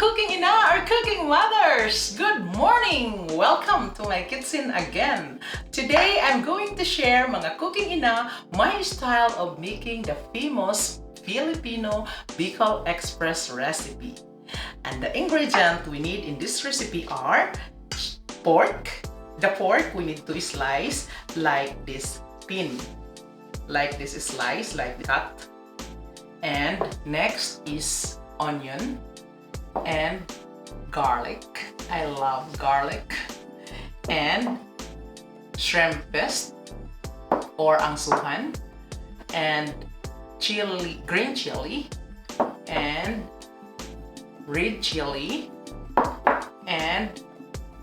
Cooking Ina or Cooking Mothers! Good morning! Welcome to my kitchen again. Today, I'm going to share mga Cooking Ina, my style of making the famous Filipino Bicol Express recipe. And the ingredient we need in this recipe are pork. The pork we need to slice like this thin. Like this slice, like that. And next is onion and garlic. I love garlic. And shrimp paste or angsuhan. And chili, green chili. And red chili. And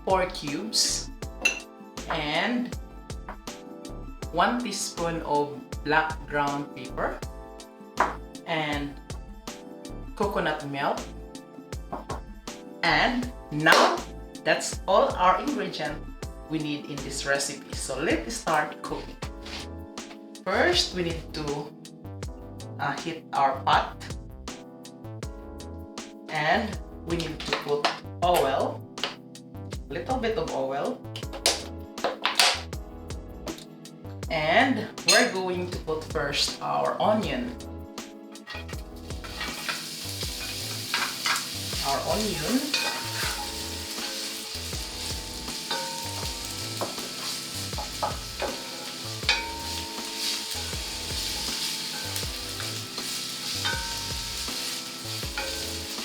pork cubes. And 1 teaspoon of black ground pepper. And coconut milk. And now that's all our ingredient we need in this recipe. So let's start cooking. First, we need to heat our pot, and we need to put oil, little bit of oil, and we're going to put first our onion. Our onion.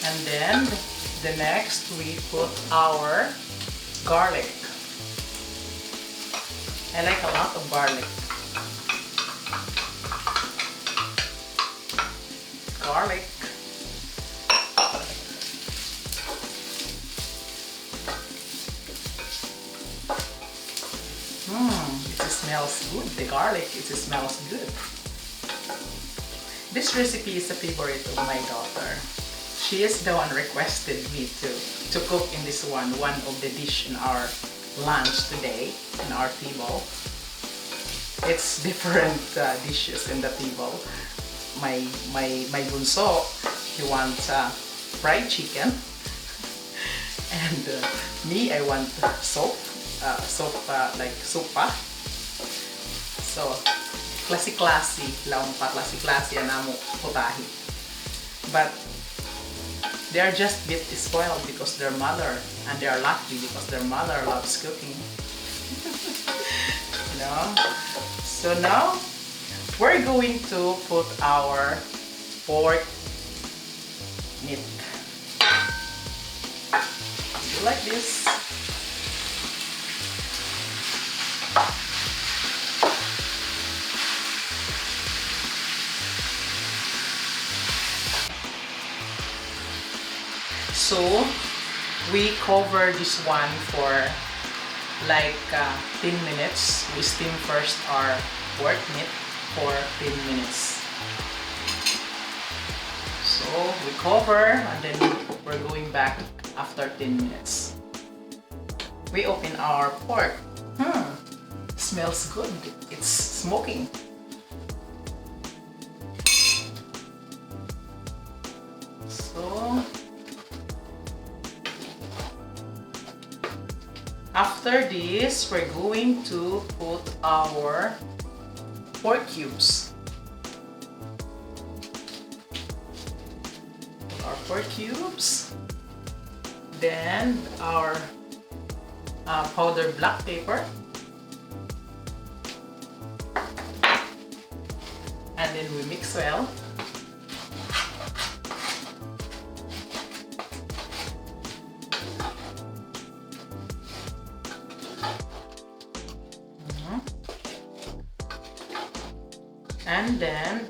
And then the next we put our garlic. I like a lot of garlic. Garlic. It smells good. The garlic, it smells good. This recipe is a favorite of my daughter. She is the one requested me to cook in this one of the dish in our lunch today in our table. It's different dishes in the table. My bunso, he wants fried chicken, and me, I want soup. Like sopa. So, klase-klase, laumpa, klase-klase yan namo putahi. But they are just a bit spoiled because their mother, and they are lucky because their mother loves cooking. You know? So now, we're going to put our pork meat. Do like this. So we cover this one for like 10 minutes. We steam first our pork meat for 10 minutes. So we cover and then we're going back after 10 minutes. We open our pork. Smells good. It's smoking. So after this, we're going to put our pork cubes. Our pork cubes. Then our powdered black pepper. And then we mix well. And then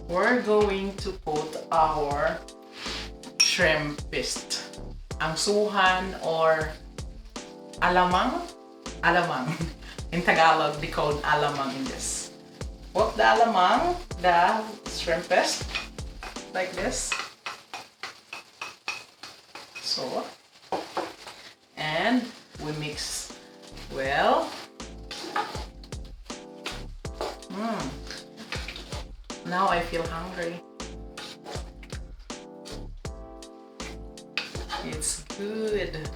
we're going to put our shrimp paste. Angsuhan or alamang? Alamang. In Tagalog, they call alamang in this. Put the alamang, the shrimp paste, like this. So, and we mix well. Now I feel hungry. good.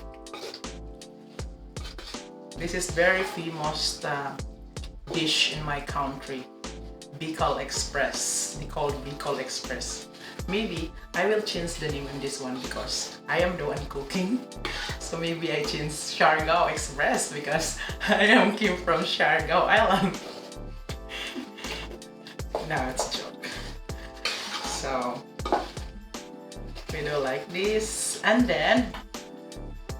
This is very famous dish in my country. Bicol Express. They call it Bicol Express. Maybe I will change the name in this one because I am the one cooking. So maybe I change Siargao Express because I am came from Siargao Island. No, it's a joke. So we do like this, and then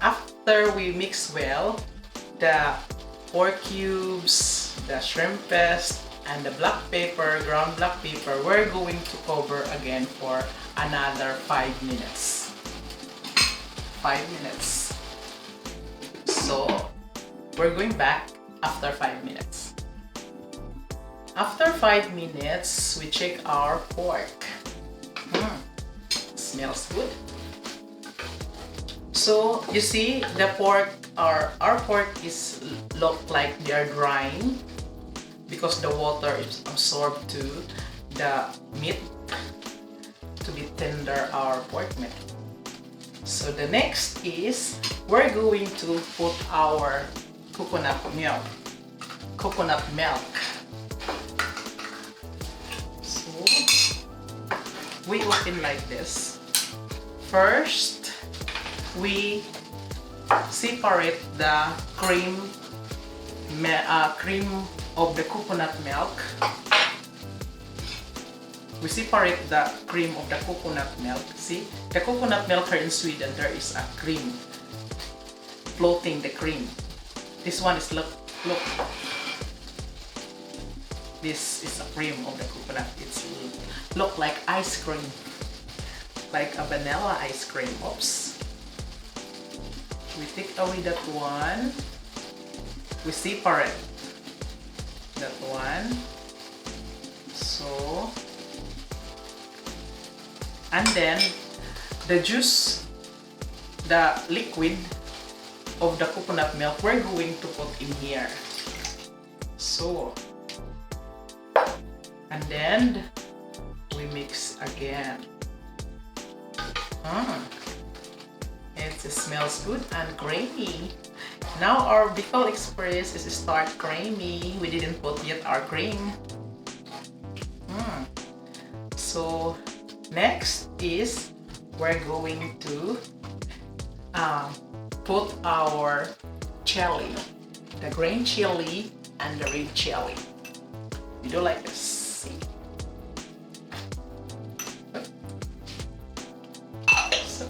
after we mix well the pork cubes, the shrimp paste, and the black pepper, ground black pepper, we're going to cover again for another 5 minutes. 5 minutes. So we're going back after 5 minutes. After 5 minutes, we check our pork. Smells good. So you see the pork, our pork is look like they are drying because the water is absorbed to the meat to be tender our pork meat. So the next is we're going to put our coconut milk. So we open like this. First, we separate the cream of the coconut milk. We separate the cream of the coconut milk. See, the coconut milk here in Sweden, there is a cream floating the cream. This one is look. This is a cream of the coconut. It's look like ice cream, like a vanilla ice cream. Oops. We take away that one. We separate that one. So, and then the juice, the liquid of the coconut milk, we're going to put in here. So, and then we mix again. It smells good and creamy. Now our Bicol Express is start creamy. We didn't put yet our cream. So next is we're going to put our chili, the green chili and the red chili. You do like this. See? So,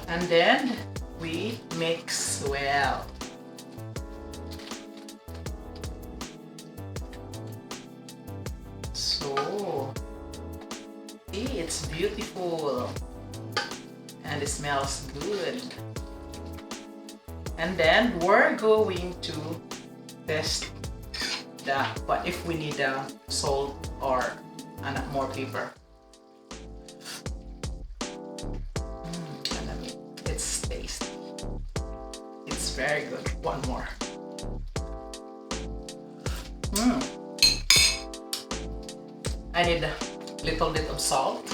and then we mix well. So, see, it's beautiful and it smells good. And then we're going to test but if we need salt or more pepper. It's tasty. It's very good. One more. I need a little bit of salt.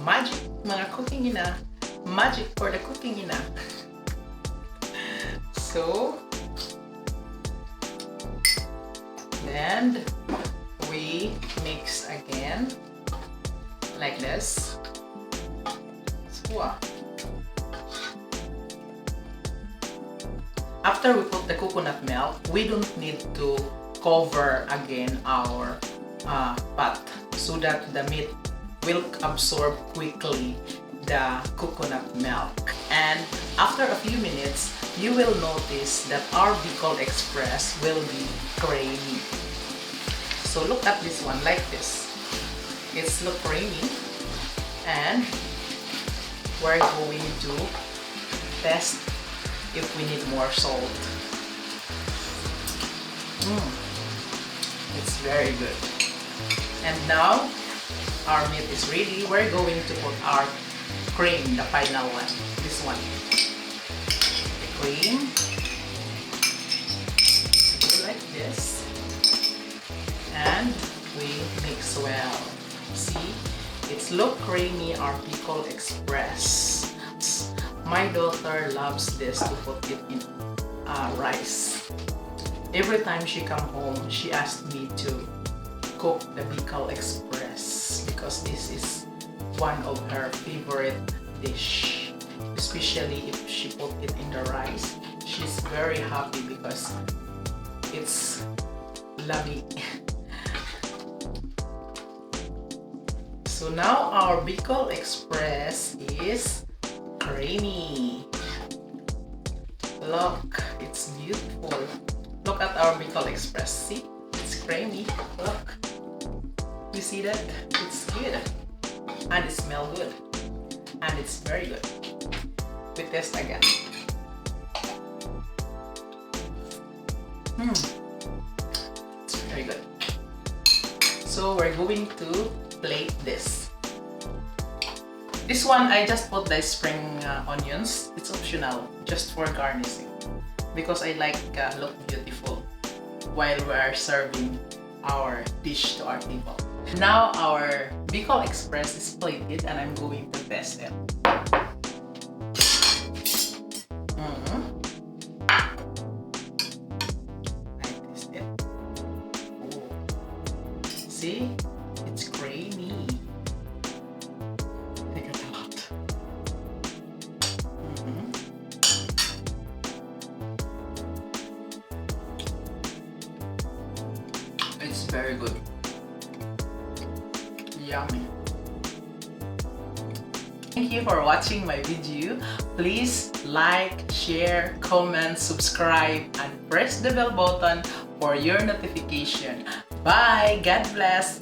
Magic, mga cooking ina. Magic for the cooking ina. So, then we mix again like this. So, after we put the coconut milk, we don't need to cover again our pot so that the meat will absorb quickly the coconut milk. And after a few minutes, you will notice that our Bicol Express will be creamy. So look at this one like this. It's look creamy, and we're going to test if we need more salt. It's very good. And now our meat is ready. We're going to put our cream, the final one. This one. The cream. Like this. And we mix well. See, it's look creamy or Bicol Express. My daughter loves this to put it in rice. Every time she come home, she asks me to cook the Bicol Express because this is one of her favorite dish. Especially if she put it in the rice, she's very happy because it's lami. So now our Bicol Express is creamy. Look, it's beautiful. Look at our Bicol Express. See, it's creamy. Look, you see that? It's good, and it smells good, and it's very good. We test again. It's very good. So we're going to plate this. This one I just put the spring onions. It's optional, just for garnishing, because I like look beautiful while we are serving our dish to our table. Now our Bicol Express is plated, and I'm going to test it. See, it's creamy. Take it a lot. It's very good. Yummy. Thank you for watching my video. Please like, share, comment, subscribe, and press the bell button for your notification. Bye! God bless!